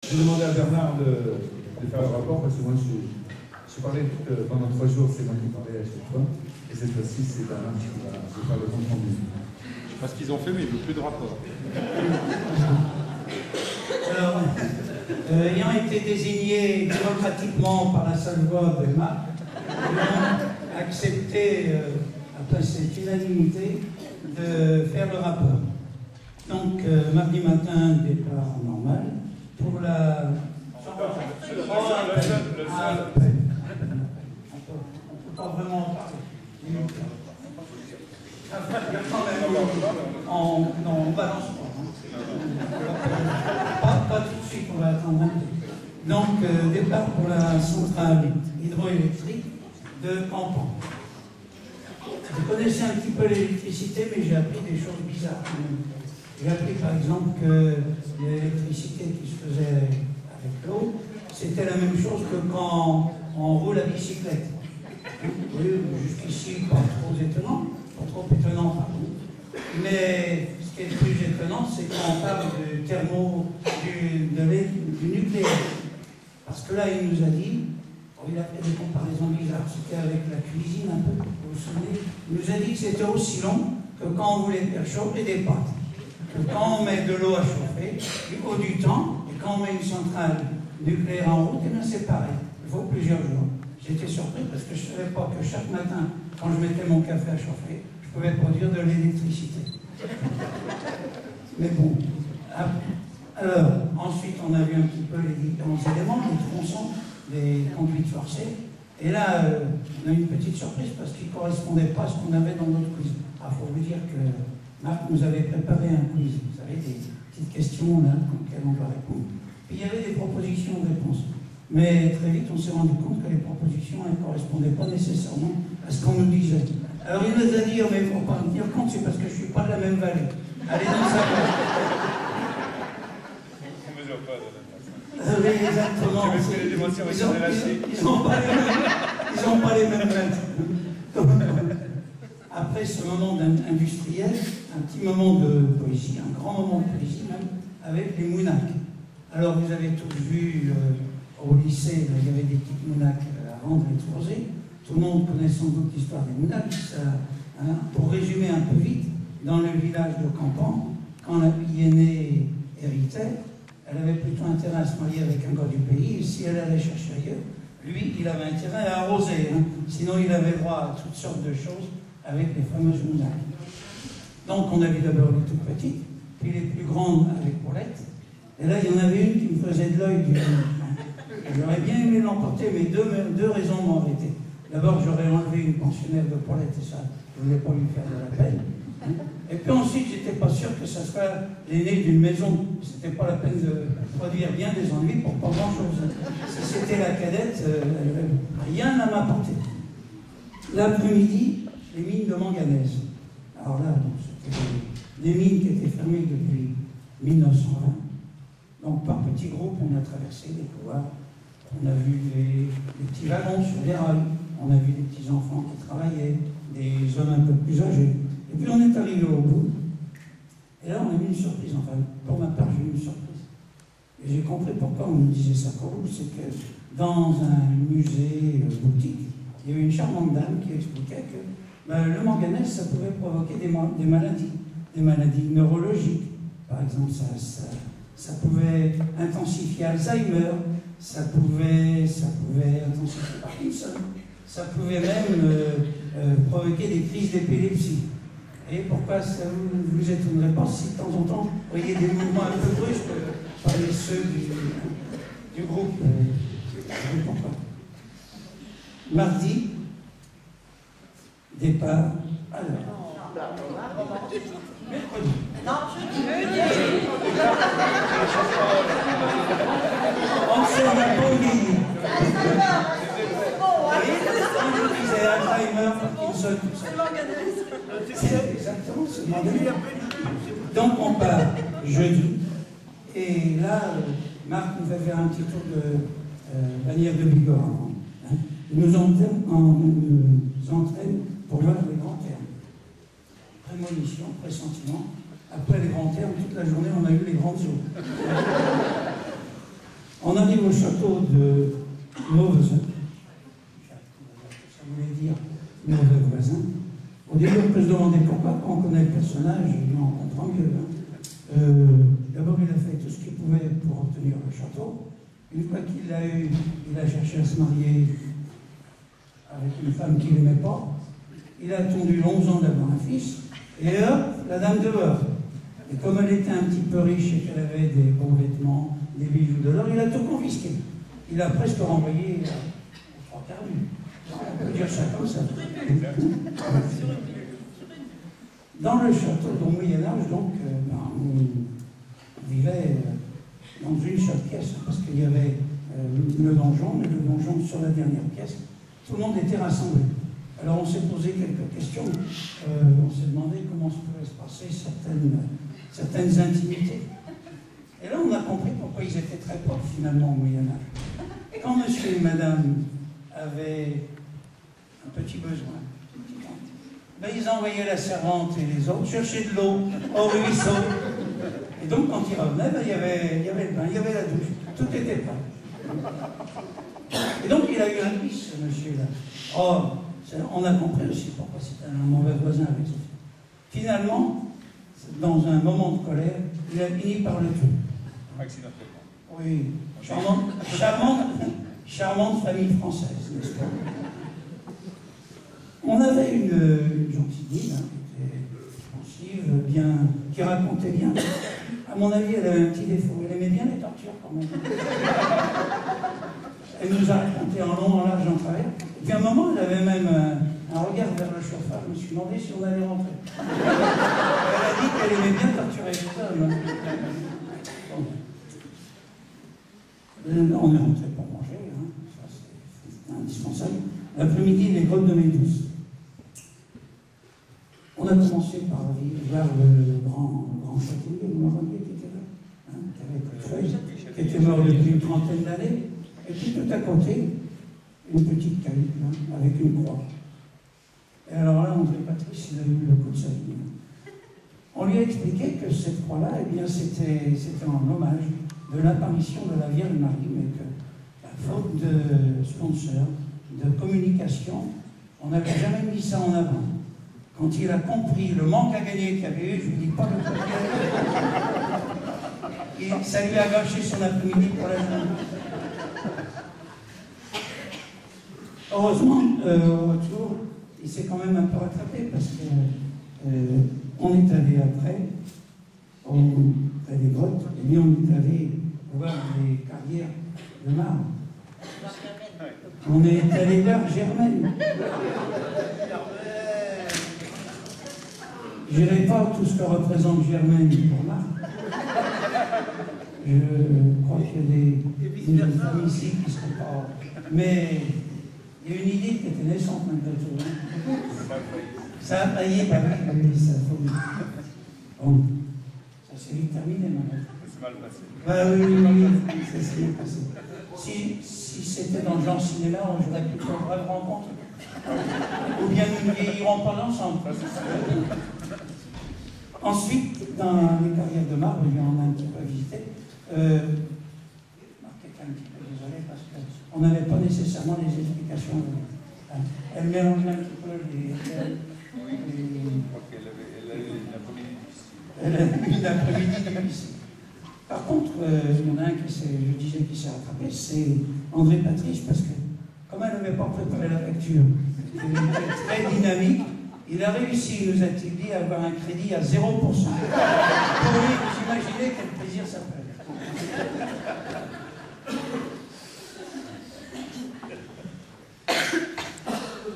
J'ai demandé à Bernard de faire le rapport parce que moi je parlais pendant 3 jours, c'est moi qui parlais à chaque fois. Et cette fois-ci, c'est Bernard qui va faire le compte rendu. Parce qu'ils ont fait, mais il n'y a plus de rapport. Alors, ayant été désigné démocratiquement par la seule voix de Marc, nous avons accepté, après cette unanimité, de faire le rapport. Donc, mardi matin, départ normal. Pour la... On ne peut pas vraiment en parler. Non, on balance pas tout de suite, on va attendre un peu. Donc, départ pour la centrale hydroélectrique de Campan. Je connaissais un petit peu l'électricité, mais j'ai appris des choses bizarres. J'ai appris par exemple que l'électricité qui se faisait avec l'eau, c'était la même chose que quand on roule à bicyclette. Oui, jusqu'ici, pas trop étonnant, pardon. Mais ce qui est le plus étonnant, c'est quand on parle du nucléaire. Parce que là, il nous a dit, il a fait des comparaisons bizarres, c'était avec la cuisine un peu, vous vous souvenez, il nous a dit que c'était aussi long que quand on voulait faire chauffer des pâtes. Que quand on met de l'eau à chauffer, du haut du temps, et quand on met une centrale nucléaire en route, eh bien c'est pareil, il faut plusieurs jours. J'étais surpris parce que je ne savais pas que chaque matin, quand je mettais mon café à chauffer, je pouvais produire de l'électricité. Mais bon. Alors, ensuite, on a vu un petit peu les différents éléments, les tronçons, les conduites forcées. Et là, on a eu une petite surprise parce qu'ils ne correspondaient pas à ce qu'on avait dans notre quiz. Il faut vous dire que Marc nous avait préparé un quiz. Vous savez, des petites questions là, auxquelles on doit répondre. Puis il y avait des propositions de réponses. Mais très vite, on s'est rendu compte que les propositions ne correspondaient pas nécessairement à ce qu'on nous disait. Alors il nous a dit, mais il ne faut pas me dire compte, c'est parce que je ne suis pas de la même vallée. Allez dans sa place. On ne mesure pas de la même façon. Oui, exactement. Ils n'ont pas les mêmes lettres. Après ce moment industriel, un petit moment de poésie, un grand moment de poésie même, avec les mounaks. Alors vous avez tous vu au lycée, il y avait des petites mounaks à vendre et exposer. Tout le monde connaît sans doute l'histoire des mounaks. Pour résumer un peu vite, dans le village de Campan, quand la fille aînée héritait, elle avait plutôt intérêt à se marier avec un gars du pays, et si elle allait chercher ailleurs, lui, il avait intérêt à arroser. Sinon, il avait droit à toutes sortes de choses avec les fameuses mounaks. Donc, on a vu d'abord les toutes petites, puis les plus grandes avec Paulette. Et là, il y en avait une qui me faisait de l'œil. J'aurais bien aimé l'emporter, mais deux raisons m'ont arrêté. D'abord, j'aurais enlevé une pensionnaire de Paulette, et ça, je ne voulais pas lui faire de la peine. Et puis ensuite, j'étais pas sûr que ça soit l'aîné d'une maison. C'était pas la peine de produire bien des ennuis pour pas grand-chose. Si c'était la cadette, rien n'a m'apporté. L'après-midi, les mines de manganèse. Alors là, c'était des mines qui étaient fermées depuis 1920. Donc par petits groupes, on a traversé les couloirs. On a vu des petits wagons sur des rails. On a vu des petits enfants qui travaillaient, des hommes un peu plus âgés. Et puis on est arrivé au bout. Et là, on a eu une surprise. Enfin, pour ma part, j'ai eu une surprise. Et j'ai compris pourquoi on me disait ça pour vous. C'est que dans un musée boutique, il y avait une charmante dame qui expliquait que le manganèse, ça pouvait provoquer des maladies neurologiques. Par exemple, ça pouvait intensifier Alzheimer, ça pouvait intensifier Parkinson, ça pouvait même provoquer des crises d'épilepsie. Et pourquoi ça ne vous étonnerait pas si de temps en temps, vous voyez des mouvements un peu brusques parmi ceux du groupe. Pourquoi. Mardi, départ. Alors. Mercredi. Non, jeudi. On s'est pas oublié. Alzheimer. Je disais Alzheimer, Parkinson, tout ça. C'est exactement ce modèle. Donc on part jeudi. Et là, Marc nous fait faire un petit tour de Bagnères de Bigorre. Il nous entraîne pour voir les grands termes. Prémonition, pressentiment. Après les grands termes, toute la journée, on a eu les grandes eaux. On arrive au château de Mauvesin. Ça voulait dire mauvais voisin. Au début, on peut se demander pourquoi, quand on connaît le personnage, on comprend mieux. D'abord, il a fait tout ce qu'il pouvait pour obtenir le château. Une fois qu'il l'a eu, il a cherché à se marier avec une femme qu'il n'aimait pas. Il a attendu 11 ans d'avoir un fils. Et hop, la dame de beurre. Et comme elle était un petit peu riche et qu'elle avait des bons vêtements, des bijoux de l'or, il a tout confisqué. Il a presque renvoyé aux trois quarts du. On peut dire ça comme ça. Dans le château au Moyen-Âge, donc, on vivait dans une seule pièce, parce qu'il y avait le donjon, mais le donjon sur la dernière pièce, tout le monde était rassemblé. Alors on s'est posé quelques questions, on s'est demandé comment se pouvaient se passer certaines intimités. Et là on a compris pourquoi ils étaient très pauvres finalement au Moyen-Âge. Quand monsieur et madame avaient un petit besoin, ben, ils envoyaient la servante et les autres chercher de l'eau au ruisseau. Et donc quand ils revenaient, ben, il y avait le bain, il y avait la douche, tout était plein. Et donc il a eu un fils, ce monsieur-là. Oh, on a compris aussi pourquoi c'était un mauvais voisin avec ses filles. Finalement, dans un moment de colère, il a fini par le tuer. Accidentellement. Oui, charmante famille française, n'est-ce pas? On avait une gentille guide, qui était pensive, qui racontait bien. À mon avis, elle avait un petit défaut. Elle aimait bien les tortures quand même. Elle nous a raconté en long, en large, en travers. Et puis à un moment, elle avait même un regard vers le chauffeur. Je me suis demandé si on allait rentrer. Elle a dit qu'elle aimait bien torturer les hommes. On est rentré pour manger, hein. Ça c'est indispensable. L'après-midi, les grottes de Méduse. On a commencé par voir le grand châtelier, le Marronnier qui était là, hein, qui avait plus de feuilles, qui était mort depuis une trentaine d'années. Et puis tout à côté, une petite cahute, là, avec une croix. Et alors là, André Patrice, il a eu le coup de sa vie. On lui a expliqué que cette croix-là, eh bien, c'était en hommage de l'apparition de la Vierge Marie, mais que, à faute de sponsors, de communication, on n'avait jamais mis ça en avant. Quand il a compris le manque à gagner qu'il y avait eu, je ne vous dis pas le truc. Et ça lui a gâché son après-midi pour la journée. Heureusement, au retour, il s'est quand même un peu rattrapé parce qu'on est allé après, près des grottes, et bien on est allé voir les carrières de marbre. On est allé voir Germaine. Je n'irai pas tout ce que représente Germaine pour Marc. Je crois qu'il y a des femmes ici qui ne sont pas. Mais il y a une idée qui était naissante malgré tout. Hein. Ça a failli, bah oui, ça a failli. Bon, ça s'est vite terminé maintenant. C'est mal passé. Bah oui, ça s'est bien passé. Si c'était dans le genre cinéma, j'aurais plutôt une vraie rencontre. Ou bien nous ne vieillirons pas ensemble. Ensuite, dans les carrières de marbre, il y en a un petit peu visité. Quelqu'un un petit peu désolé parce qu'on n'avait pas nécessairement les explications. Elle mélangeait un petit peu les elle a eu une après-midi difficile. Par contre, il y en a un je disais qui s'est rattrapé, c'est André Patrice, parce que comme elle n'avait pas préparé la facture, il était très dynamique, il a réussi, nous a-t-il dit, à avoir un crédit à 0%. Pour lui, vous imaginez quel plaisir ça fait.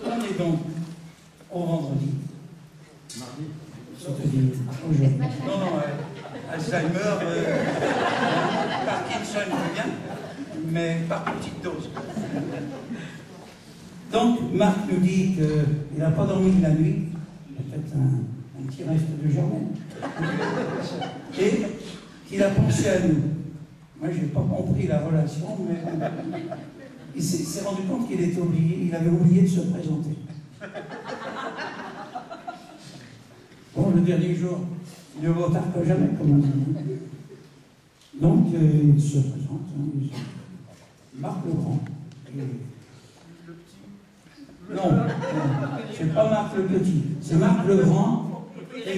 On est donc au vendredi. Mardi. C'est-à-dire aujourd'hui. Non, Alzheimer, Parkinson, bien, mais par petite dose. Donc, Marc nous dit qu'il n'a pas dormi de la nuit, il a fait un petit reste de Germaine, et qu'il a pensé à nous. Moi, je n'ai pas compris la relation, mais il s'est rendu compte qu'il était oublié, il avait oublié de se présenter. Bon, le dernier jour, mieux vaut tard que jamais, comme on dit. Donc, il se présente, hein, Marc Legrand. Non, c'est pas Marc le Petit, c'est Marc Legrand qui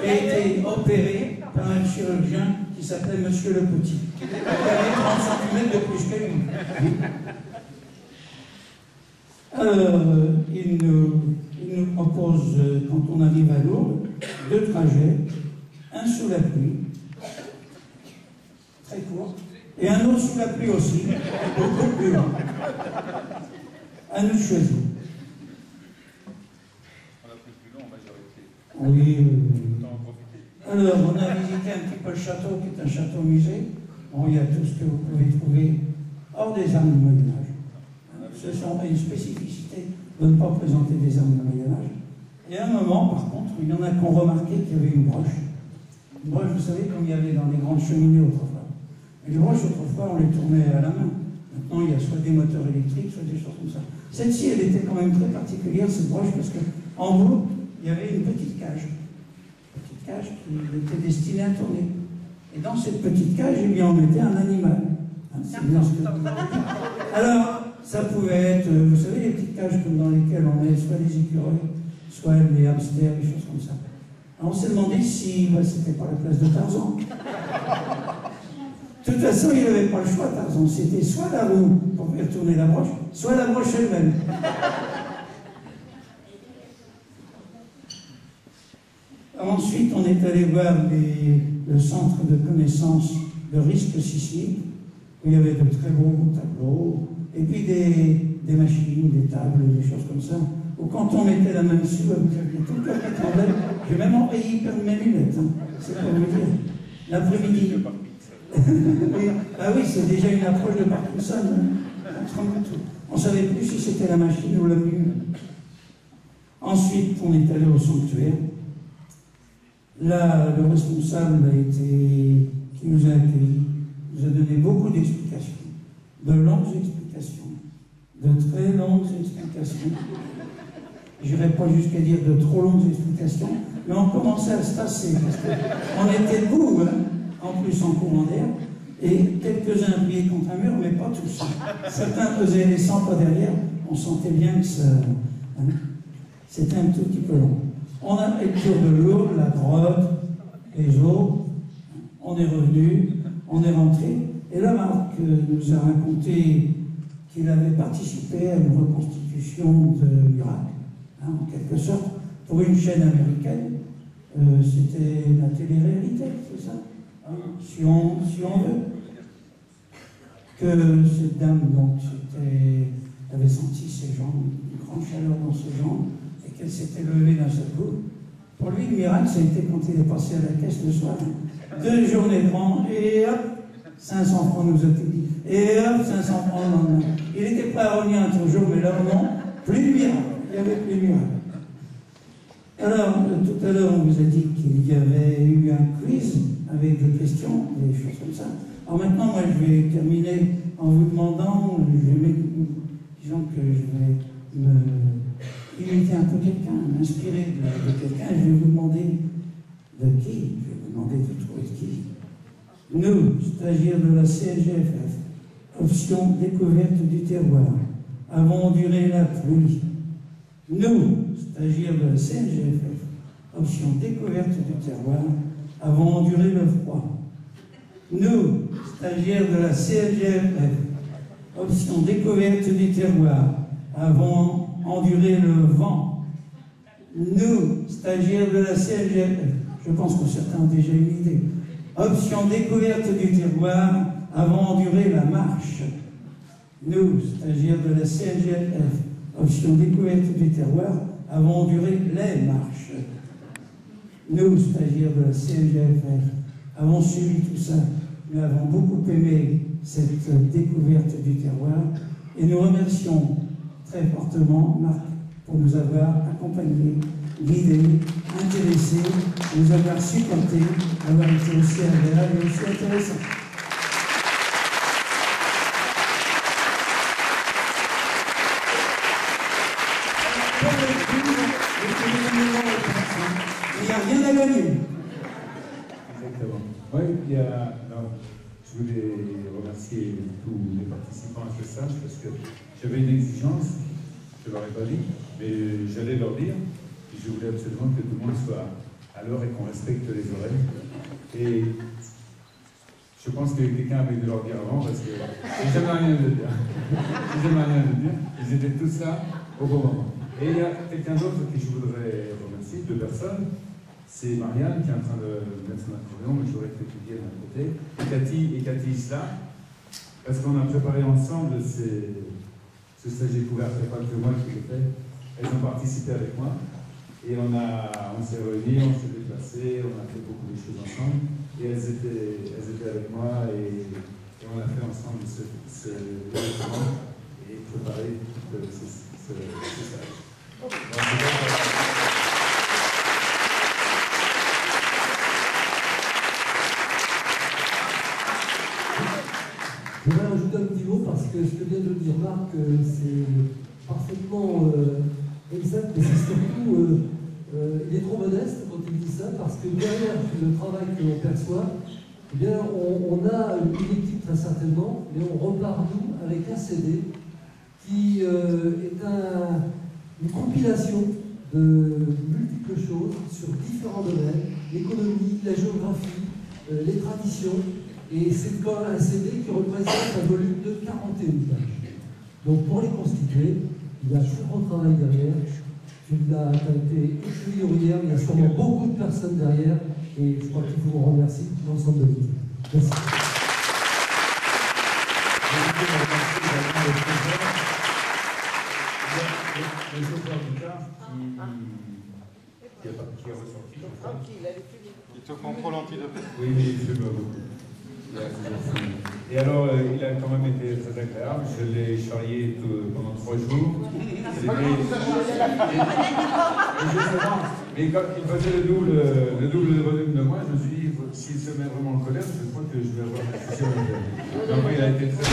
a été opéré par un chirurgien qui s'appelait Monsieur le Petit. Il avait 30 cm de plus que lui. Alors, il nous propose, quand on arrive à Lourdes, 2 trajets, un sous la pluie, très court, et un autre sous la pluie aussi, beaucoup plus long. À nous de choisir. On a pris plus long en majorité. Oui. Autant en profiter. Alors, on a visité un petit peu le château, qui est un château-musée. Bon, il y a tout ce que vous pouvez trouver hors des armes du Moyen-Âge. Ce sont une spécificité de ne pas présenter des armes du Moyen-Âge. Et à un moment, par contre, il y en a qui ont remarqué qu'il y avait une broche. Une broche, vous savez, comme il y avait dans les grandes cheminées autrefois. Et les broches, autrefois, on les tournait à la main. Maintenant, il y a soit des moteurs électriques, soit des choses comme ça. Celle-ci, elle était quand même très particulière, cette broche, parce qu'en haut, il y avait une petite cage. Une petite cage qui était destinée à tourner. Et dans cette petite cage, il y en mettait un animal. Hein, c'est bien ce que vous avez dit. Alors, ça pouvait être, vous savez, les petites cages comme dans lesquelles on met soit les écureuils, soit les hamsters, des choses comme ça. Alors, on s'est demandé si c'était pas la place de Tarzan. De toute façon, il n'avait pas le choix, Tarzan. C'était soit la roue pour faire tourner la broche, soit la broche elle-même. Ensuite, on est allé voir le centre de connaissance de risque sismique, où il y avait de très beaux tableaux, et puis des machines, des tables, des choses comme ça, où quand on mettait la main dessus, vous aviez tout le cœur qui tremblait. J'ai même enrayé mes lunettes, hein. C'est pour vous dire. L'après-midi. Ah oui, c'est déjà une approche de Parkinson. On ne savait plus si c'était la machine ou la mule. Ensuite, on est allé au sanctuaire. Là, le responsable qui nous a accueillis nous a donné beaucoup d'explications, de longues explications, de très longues explications. Je n'irai pas jusqu'à dire de trop longues explications, mais on commençait à se tasser, parce qu'on était debout, hein, en plus en courant d'air, et quelques-uns appuyaient contre un mur, mais pas tous. Certains faisaient les 100 pas derrière, on sentait bien que ça, hein, c'était un tout petit peu long. On a fait le tour de Lourdes, la grotte, les eaux, on est revenu, on est rentré, et là Marc nous a raconté qu'il avait participé à une reconstitution de l'Irak, hein, en quelque sorte, pour une chaîne américaine. C'était la télé-réalité, c'est ça, hein, si on veut. Que cette dame, donc, avait senti ses jambes, une grande chaleur dans ses jambes, et qu'elle s'était levée d'un seul coup. Pour lui, le miracle, ça a été quand il est passé à la caisse le soir. 2 journées de rang, et hop, 500 francs nous a-t-il dit. Et hop, 500 francs le lendemain. Il était prêt à revenir un autre jour, mais là, non, plus de miracle. Il n'y avait plus de miracle. Alors, tout à l'heure, on vous a dit qu'il y avait eu un quiz avec des questions, des choses comme ça. Alors maintenant, moi, je vais terminer en vous demandant, disons que je vais me imiter un peu quelqu'un, m'inspirer de quelqu'un, je vais vous demander de qui, je vais vous demander de trouver qui. Nous, stagiaires de la CNGFF, option découverte du terroir, avons enduré la pluie. Nous, stagiaires de la CNGFF, option découverte du terroir, avons enduré le froid. Nous, stagiaires de la CNGFF, option découverte du terroir, avons enduré le vent. Nous, stagiaires de la CNGFF, je pense que certains ont déjà une idée, option découverte du terroir, avons enduré la marche. Nous, stagiaires de la CNGFF, option découverte du terroir, avons enduré les marches. Nous, stagiaires de la CNGFF, avons suivi tout ça. Nous avons beaucoup aimé cette découverte du terroir et nous remercions très fortement Marc pour nous avoir accompagnés, guidés, intéressés, nous avoir supportés, avoir été aussi agréable et aussi intéressant. Il n'y a rien à gagner. Exactement. Oui, il y a. Alors, je voulais remercier tous les participants à ce stage parce que j'avais une exigence, je ne leur ai pas dit, mais j'allais leur dire. Et je voulais absolument que tout le monde soit à l'heure et qu'on respecte les horaires. Et je pense que quelqu'un avait dû leur dire avant parce que j'ai jamais rien de dire. J'ai jamais rien de dire. Ils étaient tous là au bon moment. Et il y a quelqu'un d'autre que je voudrais remercier, 2 personnes. C'est Marianne qui est en train de mettre son accordéon, mais j'aurais fait étudier d'un côté. Et Cathy Isla, parce qu'on a préparé ensemble ce stage découvert, c'est pas que moi qui l'ai fait. Elles ont participé avec moi. Et on s'est réunis, on s'est déplacés, on a fait beaucoup de choses ensemble. Et elles étaient avec moi et on a fait ensemble ce développement et préparé ce stage. Je voudrais rajouter un petit mot parce que ce que vient de dire Marc, c'est parfaitement exact, mais c'est surtout, il est trop modeste quand il dit ça, parce que derrière le travail que l'on perçoit, eh bien, on a une équipe très certainement, mais on repart nous avec un CD qui est une compilation de multiples choses sur différents domaines, l'économie, la géographie, les traditions. Et c'est quand même un CD qui représente un volume de 41 pages. Donc pour les constituer, il y a un très gros travail derrière. Tu as été écrit hier, il y a sûrement beaucoup de personnes derrière. Et je crois qu'il faut vous remercier l'ensemble de vous. Merci. Le chauffeur du car qui est ressorti. Il te contrôle antidopage. Oui, mais il fume beaucoup. Et alors, il a quand même été très agréable. Je l'ai charrié pendant 3 jours. Mais quand il faisait le double de volume de moi, je me suis dit, s'il se met vraiment en colère, je crois que je vais avoir une discussion avec lui. Donc, il a été très